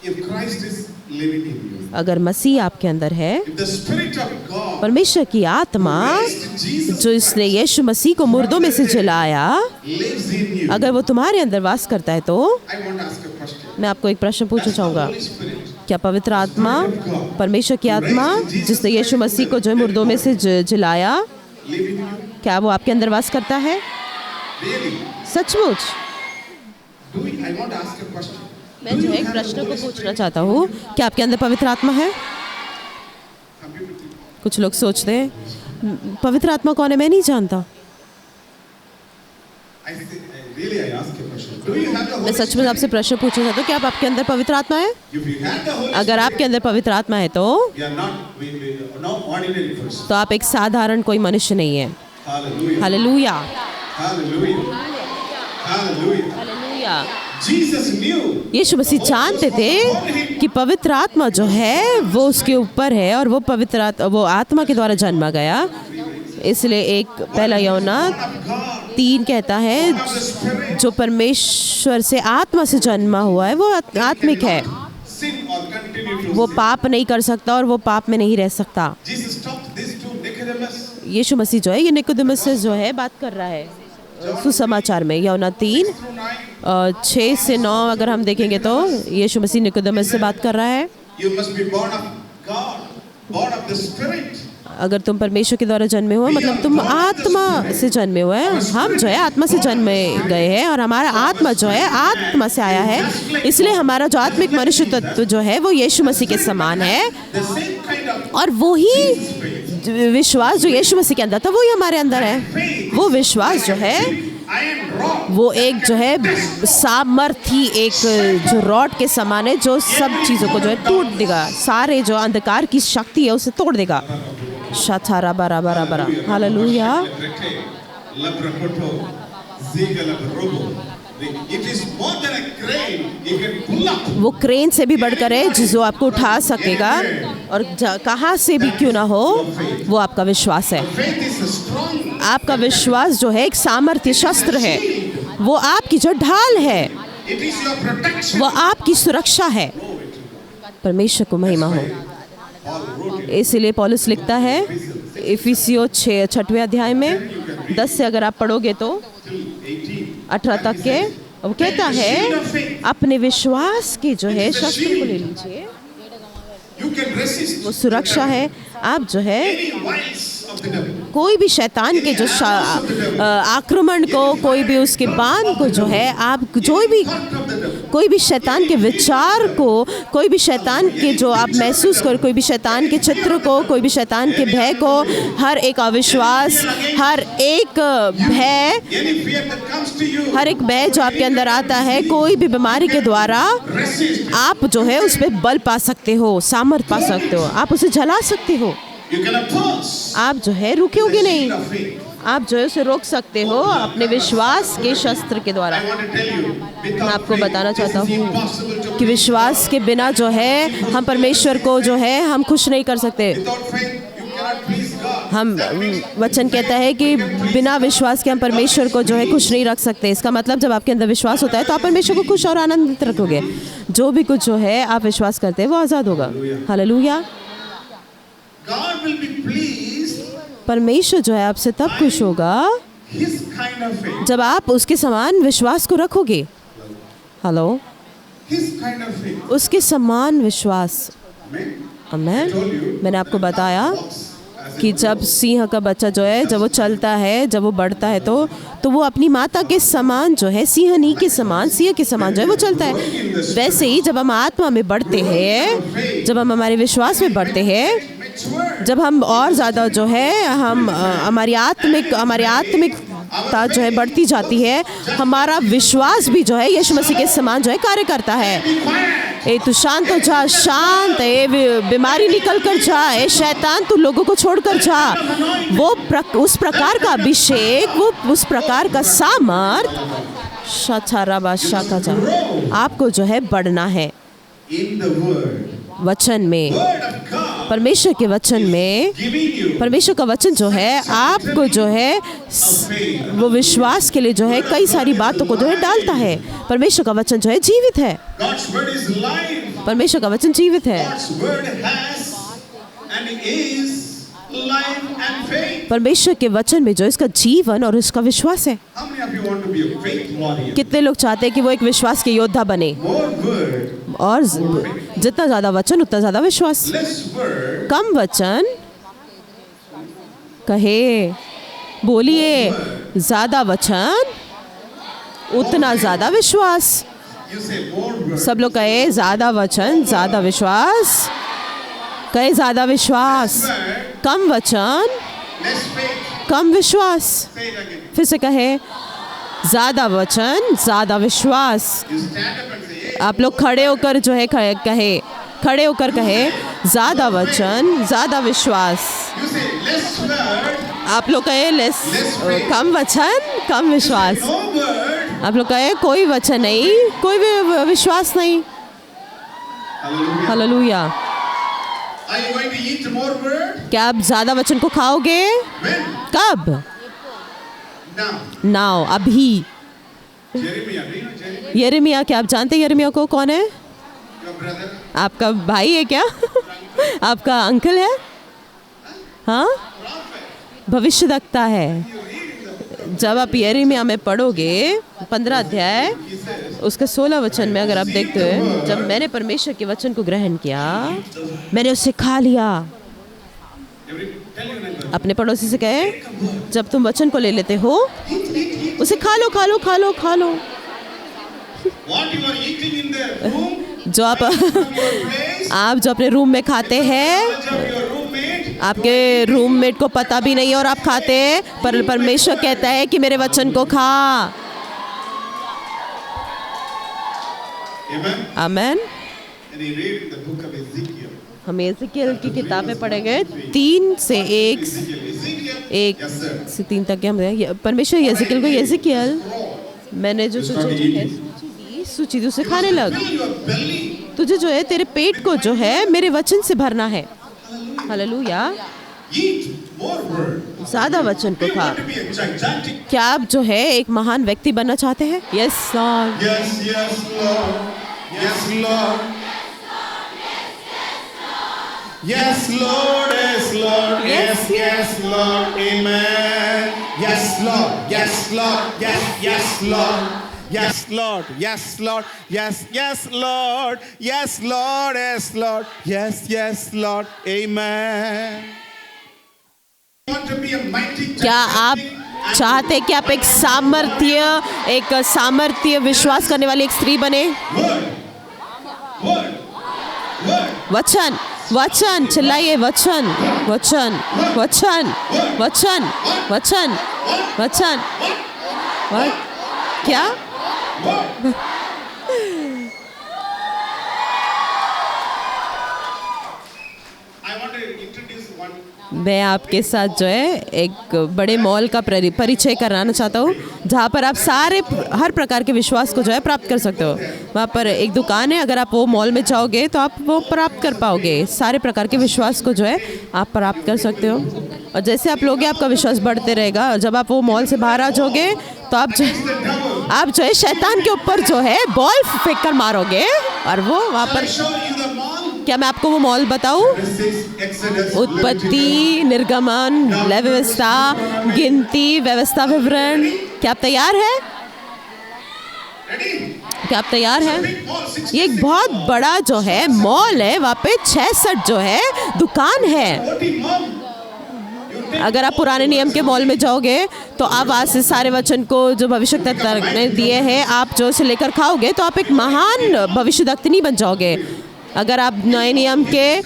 if Christ is living in you, अगर मसीह आपके अंदर है, if the Spirit of God परमेश्वर की आत्मा raised Jesus जो इसने यीशु मसीह को मुर्दों में से जलाया, lives in you, अगर वो तुम्हारे अंदर वास करता है तो I want to ask a question. मैं आपको एक प्रश्न पूछना Does the चाहूँगा। Holy Spirit क्या पवित्र आत्मा, परमेश्वर की आत्मा जिसने यीशु मसीह को जो है मुर्दों में से जलाया, live in you? क्या वो आपके अंदर वास करता है? Really? सचमुच? I want to ask a question. मैं जो है एक प्रश्न को पूछना चाहता हूँ, क्या आपके अंदर पवित्र आत्मा है? Some people think, कुछ लोग सोचते हैं पवित्र आत्मा कौन है, मैं नहीं जानता। I ask a question. Do you have the मैं Holy सच में आपसे प्रश्न पूछना चाहता हूँ, क्या आपके अंदर पवित्र आत्मा है? If you have the Holy अगर आपके अंदर पवित्र आत्मा है तो we are no ordinary person. तो आप एक साधारण कोई मनुष्य नहीं है। Hallelujah. Hallelujah, Hallelujah. Hallelujah. Hallelujah. Jesus knew. यीशु मसीह जानते थे कि पवित्र आत्मा जो है वो उसके ऊपर है और वो आत्मा के द्वारा जन्मा गया। इसलिए एक पहला यूहन्ना 3 कहता है जो परमेश्वर से आत्मा से जन्मा हुआ है वो आत्मिक है, Sin or continue to वो sin. पाप नहीं कर सकता और वो पाप में नहीं रह सकता। Jesus talked this to Nicodemus. यीशु मसीह जो है ये निकोदेमुस से जो है बात कर रहा है सुसमाचार में। यूहन्ना 3 6 से 9 अगर हम देखेंगे तो यीशु मसीह निकोदेमुस से बात कर रहा है। You must be born of God, born of the Spirit. अगर तुम परमेश्वर के द्वारा जन्मे हुए मतलब तुम आत्मा से जन्मे हुए हैं। हम जो है आत्मा से जन्मे गए हैं और हमारा आत्मा जो है आत्मा से आया है, इसलिए हमारा जो आत्मिक मनुष्य तत्व जो है वो यीशु मसीह के समान है The same kind of और वो ही faith. विश्वास जो यीशु मसीह के अंदर था वो ही हमारे अंदर है। वो विश्वास जो है Iron rod. वो एक जो है सामर्थी एक जो रॉड के समान है जो सब चीज़ों को जो है टूट देगा, सारे जो अंधकार की शक्ति है उसे तोड़ देगा। शथारा बरा बरा बरा। Hallelujah. It is more than a crane. You can pull up. वो क्रेन से भी बढ़कर है जिसको आपको उठा सकेगा और कहाँ से भी क्यों ना हो वो आपका विश्वास है। Faith is a strong. आपका विश्वास जो है एक सामर्थ्य शस्त्र है, वो आपकी जो ढाल है, It is your protection. वो आपकी सुरक्षा है। परमेश्वर को महिमा हो। Paul wrote it. इसलिए पौलुस लिखता है इफिसियों 6वें अध्याय में 10 से अगर आप पढ़ोगे तो 18 तक के, वो कहता है अपने विश्वास की जो है शस्त्र को ले लीजिए, You can resist वो सुरक्षा है। आप जो है any wiles of the devil. कोई भी शैतान के जो आक्रमण को, कोई भी उसके बाण को जो है आप जो भी Thought of the devil. कोई भी शैतान के विचार को, कोई भी शैतान के जो आप महसूस करो, कोई भी शैतान के चित्र को, कोई भी शैतान के भय को, हर एक अविश्वास, हर एक भय, any fear that comes to you, हर एक भय जो आपके अंदर आता है, कोई भी बीमारी के द्वारा resist. आप जो है उस पर बल पा सकते हो, सामर्थ पा सकते हो, आप उसे जला सकते हो। You can oppose आप जो है रुकोगे the नहीं, shield of faith. आप जो है उसे रोक सकते हो अपने विश्वास के शस्त्र के द्वारा। I want to tell you, मैं without आपको faith, बताना this चाहता is हूँ impossible to कि विश्वास के बिना जो है हम परमेश्वर को जो है हम खुश नहीं कर सकते। Without faith, you cannot please God. हम That means वचन कहता है कि बिना विश्वास के हम परमेश्वर को जो है खुश नहीं रख सकते। इसका मतलब जब आपके अंदर विश्वास होता है तो आप परमेश्वर को खुश और आनंदित रखोगे। जो भी कुछ जो है आप विश्वास करते हैं वो आज़ाद होगा। Hallelujah. God will be pleased परमेश्वर जो है आपसे तब खुश होगा His kind of faith. जब आप उसके समान विश्वास को रखोगे। Hello, His kind of faith. उसके समान विश्वास। Amen. आमेन। Told you. मैंने आपको बताया As कि जब सिंह का बच्चा जो है जब वो चलता है, जब वो बढ़ता है तो वो अपनी माता के समान जो है, सिंहनी के समान, सिंह के समान जो है वो चलता है। वैसे ही जब हम आत्मा में बढ़ते हैं, जब हम हमारे विश्वास में बढ़ते हैं, mature, जब हम और ज़्यादा जो है हम हमारी आत्मिकता जो है बढ़ती जाती है, हमारा विश्वास भी जो है यीशु मसीह के समान जो है कार्य करता है। be quiet. ए तू शांत हो जा, शांत है, बीमारी निकल कर जा, ए शैतान तू लोगों को छोड़ कर जा। वो उस प्रकार का अभिषेक, वो उस प्रकार का सामर्थ शछारा बादशाह का जा, आपको जो है बढ़ना है In the word, वचन में, word of God परमेश्वर के वचन में। giving you परमेश्वर का वचन जो है आपको जो है faith. वो विश्वास के लिए जो है कई सारी बातों को जो है डालता है। परमेश्वर का वचन जो है जीवित है, God's word is life. परमेश्वर का वचन जीवित है। God's word has and is life and faith. परमेश्वर के वचन में जो इसका जीवन और इसका विश्वास है। How many of you want to be a faith warrior? कितने लोग चाहते हैं कि वो एक विश्वास के योद्धा बने, More word, और जितना ज़्यादा वचन उतना ज़्यादा विश्वास। less word, कम वचन कहे, बोलिए, ज़्यादा वचन उतना ज़्यादा विश्वास। you say more word, सब लोग कहे ज़्यादा वचन ज़्यादा विश्वास, कहे ज़्यादा विश्वास। word, कम वचन less faith. कम विश्वास। Say it again. फिर से कहे ज़्यादा वचन ज़्यादा विश्वास। You stand up and say, hey, आप लोग खड़े होकर जो है खड़े होकर कहे ज़्यादा वचन ज़्यादा विश्वास। you say less word, आप लोग कहे कम वचन कम विश्वास। no word. आप लोग कहे कोई वचन नहीं, कोई भी विश्वास नहीं। Hallelujah. Hallelujah. Are you going to eat more word? क्या आप ज़्यादा वचन को खाओगे? When? कब? Now. नाउ, अभी। Jeremiah, do you know Jeremiah? यिर्मयाह, क्या आप जानते हैं यिर्मयाह को कौन है? Your brother? आपका भाई है क्या? आपका अंकल है? हाँ, भविष्यवक्ता है। जब आप यिर्मयाह में पढ़ोगे 15 अध्याय उसके 16 वचन में अगर आप देखते हो, जब मैंने परमेश्वर के वचन को ग्रहण किया, मैंने उसे खा लिया। Tell your neighbor. अपने पड़ोसी से कहे, जब तुम वचन को ले लेते हो उसे खा लो खा लो खा लो खा लो। What you are eating in the room, जो आप from your place, आप जो अपने रूम में खाते हैं, knowledge of your roommate, आपके रूममेट को पता भी नहीं है और आप खाते हैं, पर परमेश्वर कहता है कि मेरे वचन को खा। amen. Amen. And he read in the book of Ezekiel. हम एजेकियल की किताबें पढ़ेंगे 3 से 1 Yes, sir. से 3 तक के हम परमेश्वर एजेकियल को, एजेकियल मैंने जो तुझे सूची दी उसे खाने लग। Fill your belly. तुझे जो है तेरे पेट को जो है मेरे वचन से भरना है। हालेलुया। Eat more word. ज़्यादा वचन को We खा। want to be a gigantic. क्या आप जो है एक महान व्यक्ति बनना चाहते हैं? Yes Lord. Yes, yes, Lord. Yes, Lord. Yes, Lord. Yes, Lord. Yes, yes, Lord. Amen. Yes, Lord. Yes, Lord. Yes, yes, Lord. Yes, Lord. Yes, Lord. Yes, yes, Lord. Yes, Lord. Yes, Lord. Yes, yes, Lord. Amen. Want to be a mighty क्या आप चाहते हैं कि आप एक सामर्थ्य विश्वास करने वाली एक स्त्री बने। वचन वचन चिल्लाइए, वचन वचन वचन वचन वचन वचन। क्या मैं आपके साथ जो है एक बड़े मॉल का परिचय कराना चाहता हूँ, जहाँ पर आप हर प्रकार के विश्वास को जो है प्राप्त कर सकते हो। वहाँ पर एक दुकान है, अगर आप वो मॉल में जाओगे तो आप वो प्राप्त कर पाओगे। सारे प्रकार के विश्वास को जो है आप प्राप्त कर सकते हो, और जैसे आप लोगे आपका विश्वास बढ़ते रहेगा। और जब आप वो मॉल से बाहर आ जाओगे तो आप जो है शैतान के ऊपर जो है बॉल फेंक कर मारोगे, और वो वहाँ पर, क्या मैं आपको वो मॉल बताऊं? उत्पत्ति, निर्गमन, लय व्यवस्था, गिनती, व्यवस्था विवरण। क्या आप तैयार हैं? क्या आप तैयार हैं? ये एक बहुत बड़ा जो है मॉल है, वहाँ पे 66 जो है दुकान है। अगर आप पुराने नियम के मॉल में जाओगे तो आप आज से सारे वचन को जो भविष्यवक्ता ने दिए हैं, आप जो से लेकर खाओगे तो आप एक महान भविष्यवक्तनी बन जाओगे। अगर आप नए नियम के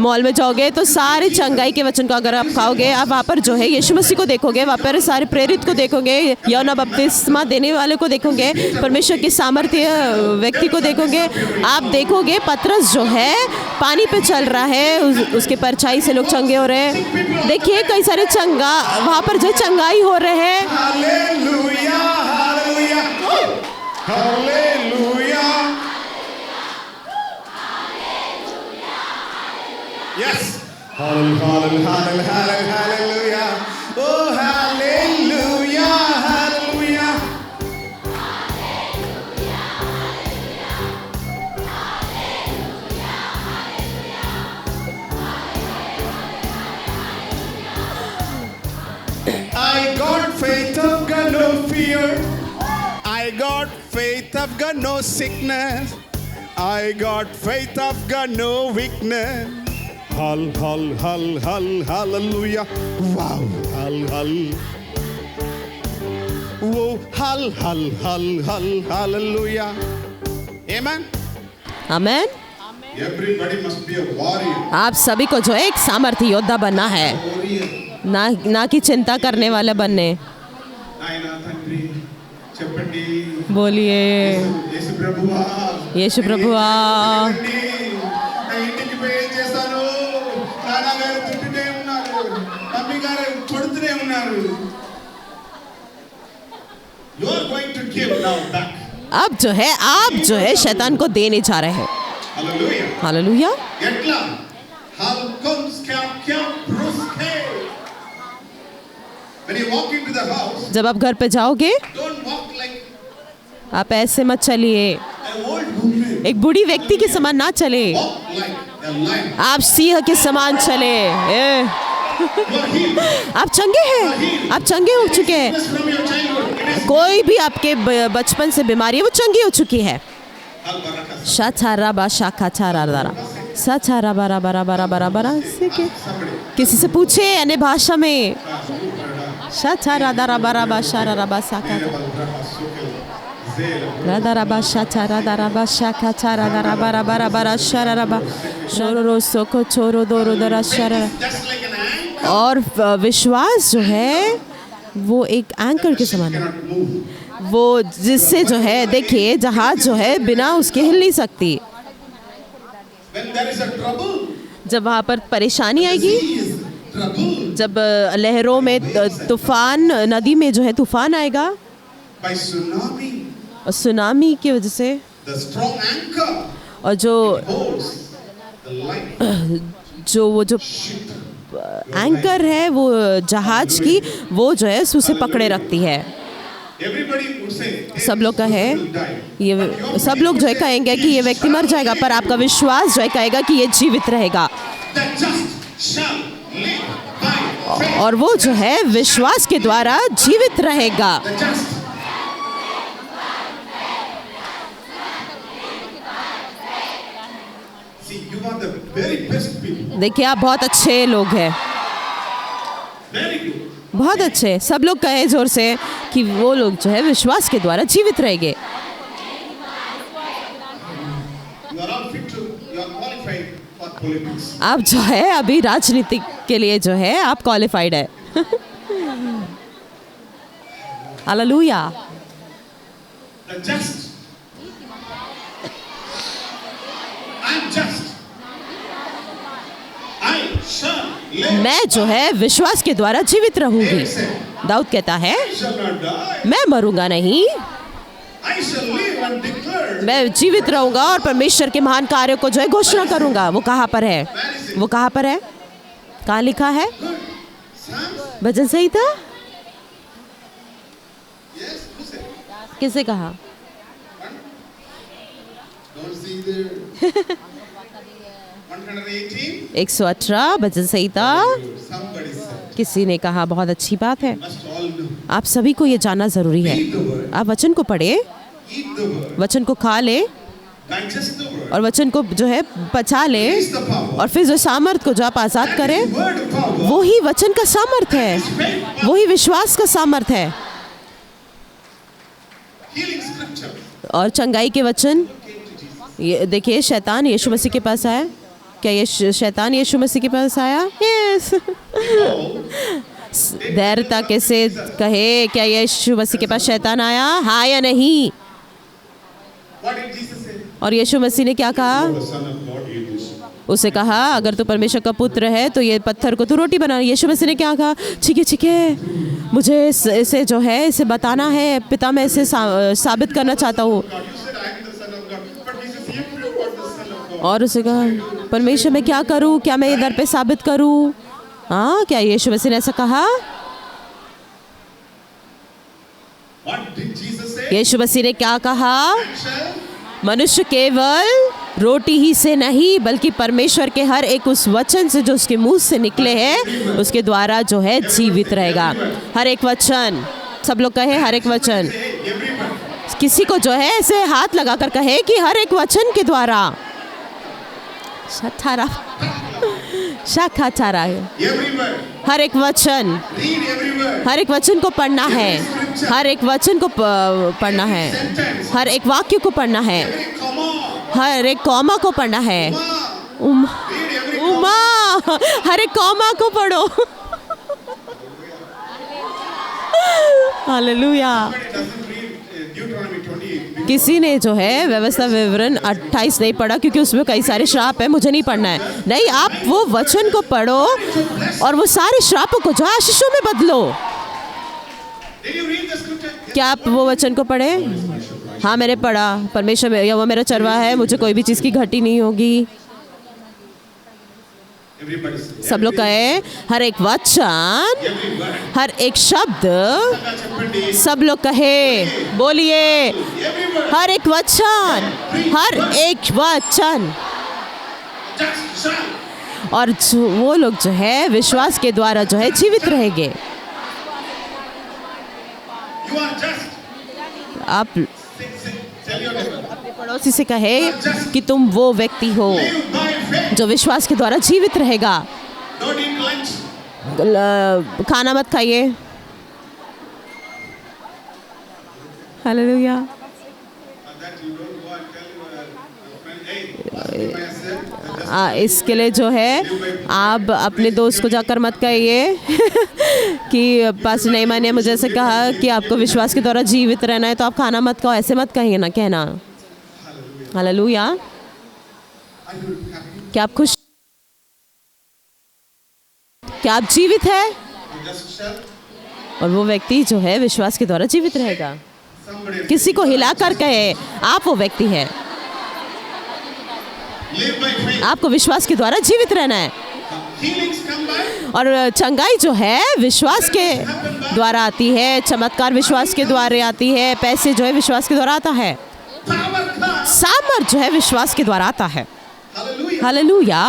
मॉल में जाओगे तो सारे चंगाई के वचन को अगर आप खाओगे, आप वहाँ पर जो है यीशु मसीह को देखोगे, वहाँ पर सारे प्रेरित को देखोगे, यूहन्ना बपतिस्मा देने वाले को देखोगे, परमेश्वर की सामर्थ्य व्यक्ति को देखोगे। आप देखोगे पतरस जो है पानी पे चल रहा है, उसके परछाई से लोग चंगे हो रहे हैं। देखिए कई सारे वहाँ पर जो चंगाई हो रहे हैं। Hallelujah, hallelujah, hallelujah. Yes. Hallelujah, hallelujah. Oh, hallelujah, hallelujah. I got faith, I've got no fear. I got faith, I've got no sickness. I got faith, I've got no weakness. Hallelujah. Wow. Whoa. Hallelujah. Amen. Amen. Everybody must be a warrior. आप सभी को जो है एक सामर्थ्य योद्धा बनना है, ना कि चिंता करने वाले बनने। बोलिए यीशु प्रभुआ। अब जो है आप जो है शैतान को देने जा रहे हैं। हालेलुया। जब आप घर पे जाओगे आप ऐसे मत चलिए, एक बूढ़ी व्यक्ति के समान ना चले, आप सिंह के समान चले। आप चंगे हैं, आप चंगे हो चुके हैं। कोई भी आपके बचपन से बीमारी है वो चंगी हो चुकी है। किसी से पूछे अन्य भाषा में। और विश्वास जो है वो एक एंकर के समान है, वो जिससे जो है देखिए जहाज जो है बिना उसके हिल नहीं सकती। जब वहाँ पर परेशानी आएगी, जब लहरों में तूफान, नदी में जो है तूफान आएगा, और सुनामी की वजह से, और जो एंकर है वो जहाज की, वो जो है उसे पकड़े रखती है। सब लोग सब लोग जो है कहेंगे कि ये व्यक्ति मर जाएगा, पर आपका विश्वास जो है कहेगा कि ये जीवित रहेगा। और वो जो है विश्वास के द्वारा जीवित रहेगा। देखिए आप बहुत अच्छे लोग हैं, बहुत अच्छे, सब लोग कहे जोर से कि वो लोग जो है विश्वास के द्वारा जीवित रहेंगे। You are all fit to, you are qualified for politics. आप जो है अभी राजनीति के लिए जो है आप क्वालिफाइड है। Hallelujah. The just. I'm just. I shall live. मैं जो है विश्वास के द्वारा जीवित रहूंगी। दाऊद कहता है I shall not die. मैं मरूंगा नहीं, I shall live and declare. मैं जीवित रहूंगा और परमेश्वर के महान कार्यों को जो है घोषणा करूंगा। वो कहाँ पर है? वो कहाँ पर है? कहाँ लिखा है? Psalms? Bhajan Samhita? Yes, who said? किसे कहा? Don't see there. 118. 118 bhajan Samhita. Somebody said. किसी ने कहा, बहुत अच्छी बात है। Must all know. आप सभी को ये जानना जरूरी है। Read the word. आप वचन को पढ़े, Eat the word. वचन को खा ले Digest the word. और वचन को जो है पचा ले, Release the power. और फिर जो सामर्थ को जो आप आजाद करें, Word power. वो ही वचन का सामर्थ है, Faith power. वो ही विश्वास का सामर्थ है। Healing scripture. और चंगाई के वचन, ये देखिए शैतान यीशु मसीह के पास आया। क्या ये शैतान यीशु मसीह के पास आया? यस। धैर्यता कैसे कहे, क्या यीशु मसीह के पास शैतान आया? हाँ या नहीं? What did Jesus say? और यीशु मसीह ने क्या कहा? The Son of God, eat this. उसे कहा, अगर तू परमेश्वर का पुत्र है तो ये पत्थर को तू रोटी बना। यीशु मसीह ने क्या कहा? ठीक है, मुझे इसे जो है इसे बताना है, पिता मैं इसे साबित करना चाहता हूँ। God, you said I am the Son of God. But Jesus, you prove what the Son of God. और उसे कहा, परमेश्वर मैं क्या करूँ? क्या मैं इधर पे साबित करूँ? हाँ, क्या यीशु मसीह ने ऐसा कहा? What did Jesus say? यीशु मसीह ने क्या कहा? Shall मनुष्य केवल रोटी ही से नहीं बल्कि परमेश्वर के हर एक उस वचन से जो उसके मुंह से निकले हैं उसके द्वारा जो है जीवित रहेगा। हर एक वचन, सब लोग कहे हर एक वचन। everybody. किसी को जो है ऐसे हाथ लगाकर कहे कि हर एक वचन के द्वारा। शाखा Everywhere. हर एक वचन, Read everywhere. हर एक वचन को पढ़ना है, हर एक वचन को पढ़ना है, Sentence. हर एक वाक्य को पढ़ना है, Every comma. हर एक कॉमा को पढ़ना है। Read every उमा, हर एक कॉमा को पढ़ो। Hallelujah. Somebody doesn't read Deuteronomy 28. किसी ने जो है व्यवस्था विवरण 28 नहीं पढ़ा क्योंकि उसमें कई सारे श्राप है, मुझे नहीं पढ़ना है। नहीं, आप वो वचन को पढ़ो और वो सारे श्रापों को जो है आशीषों में बदलो। Did you read the scripture? क्या आप वो वचन को पढ़े? हाँ, मैंने पढ़ा। परमेश्वर में वो मेरा चरवाहा है, मुझे कोई भी चीज़ की घटी नहीं होगी। Everybody say. सब लोग कहे हर एक वचन, Every word. हर एक शब्द, Chapter सब लोग कहे, बोलिए Every word. हर एक वचन, हर एक वचन। Just shall. और वो लोग जो है विश्वास के द्वारा जो है जीवित रहेंगे। You are just. आप Tell your neighbor. पड़ोसी से कहे कि तुम वो व्यक्ति हो Live by faith. जो विश्वास के द्वारा जीवित रहेगा। Don't eat lunch. खाना मत खाइए। Hallelujah. That you don't go and tell your friend, hey, last time I said that just इसके लिए जो है आप अपने दोस्त को जाकर मत कहिए कि पास्टर नईमान ने मुझे ऐसे कहा कि आपको विश्वास के द्वारा जीवित रहना है तो आप खाना मत खाओ, ऐसे मत कहिए ना, कहना। हालेलुया। are you happy? क्या आप खुश? क्या आप जीवित है? You just shall. और वो व्यक्ति जो है विश्वास के द्वारा जीवित रहेगा। Somebody किसी को हिलाकर कहे आप वो व्यक्ति है। live by faith. आपको विश्वास के द्वारा जीवित रहना है। Healings come by. और चंगाई जो है विश्वास के द्वारा आती है, चमत्कार विश्वास के द्वारा आती है, पैसे जो है विश्वास के द्वारा आता है, Power comes. सामर्थ जो है विश्वास के द्वारा आता है। Hallelujah. हालेलुया।